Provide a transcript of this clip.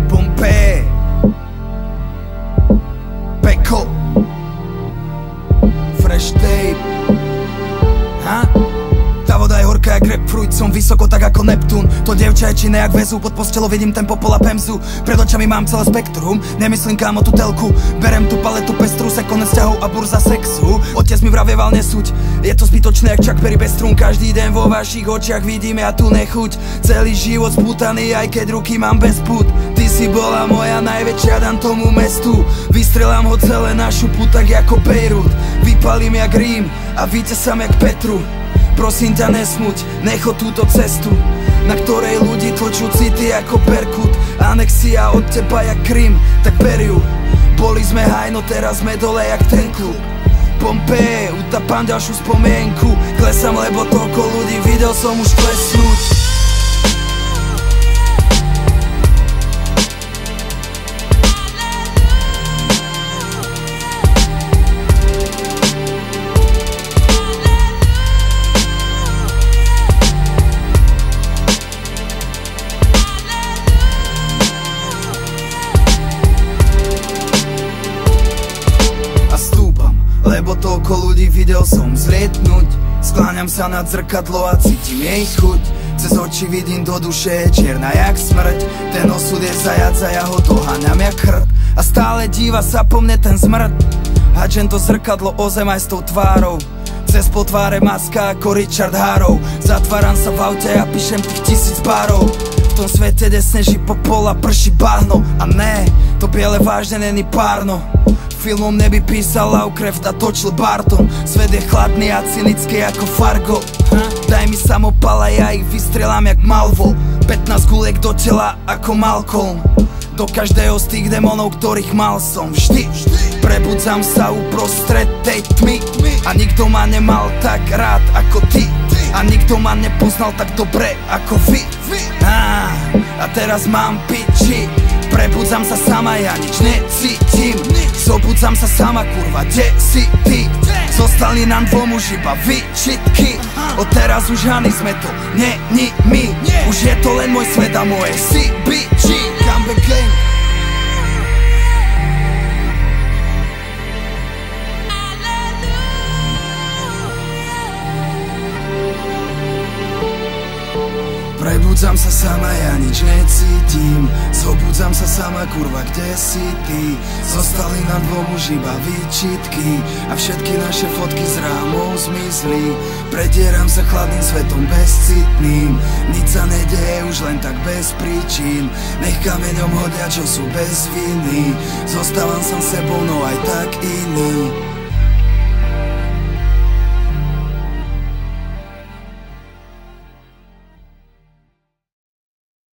Pompeje, Peko, Fresh Tape. Tá voda je horká jak grapefruit, som vysoko tak ako Neptún. To dievča je činné jak väzu, pod postelou vidím ten popol a pemzu. Pred očami mám celé spektrum, nemyslím kámo tú telku. Berem tú paletu pestru, se konec ťahov a burza sexu. Otec mi vravieval nesúď, je to zbytočné jak Chuck Berry bez strún. Každý deň vo vašich očiach vidím ja tu nechuť. Celý život spútaný, aj keď ruky mám bez pút. Ty si bola moja najväčšia, dám tomu mestu. Vystrelám ho celé na šupu tak ako Beirut. Vypalím jak Rím a víťazám jak Petru. Prosím ťa nesmuť, necho túto cestu, na ktorej ľudí tlčú city ako perkut. Anexia od teba jak Krym, tak ber ju. Boli sme high, no teraz sme dole jak ten klub. Pompeje, utapám ďalšiu spomienku. Klesám, lebo toľko ľudí videl som už klesnúť. Lebo toľko ľudí videl som zlietnúť. Skláňam sa nad zrkadlo a cítim jej chuť. Cez oči vidím do duše, je čierna jak smrť. Ten osud je zajac a ja ho doháňam jak chrt. A stále díva sa po mne ten zmrt. Hadžem to zrkadlo o zem aj s tou tvárou. Cez potváre maska ako Richard Harrow. Zatváram sa v aute a píšem tých 1000 párov. V tom svete, kde sneží popol a prší bahno. A ne, to biele vážne není párno. Filmom neby písal Lovecraft a točil Barton. Svet je chladný a cynický ako Fargo. Daj mi samopal a ja ich vystrelám jak Malvo. 15 guliek do tela ako Malcolm. Do každého z tých démonov, ktorých mal som vždy. Prebudzam sa uprostred tej tmy. A nikto ma nemal tak rád ako ty. A nikto ma nepoznal tak dobre ako vy. A teraz mám piči. Prebudzam sa sama, ja nič necítim. Zobudzam sa sama, kurva, kde si ty? Zostali nám dvom už iba výčitky. Odteraz už Hany sme to, není my. Už je to len môj svet a moje CBG. Comeback gang. Prebudzam sa sama, ja nič necítim. Zobudzam sa sama, kurva, kde si ty? Zostali nám dvom už iba výčitky. A všetky naše fotky z rámov zmizli. Predieram sa chladným svetom bezcitným. Nič sa nedeje už len tak bez príčin. Nech kameňom hodia, čo sú bez viny. Zostávam som sebou, no aj tak iný.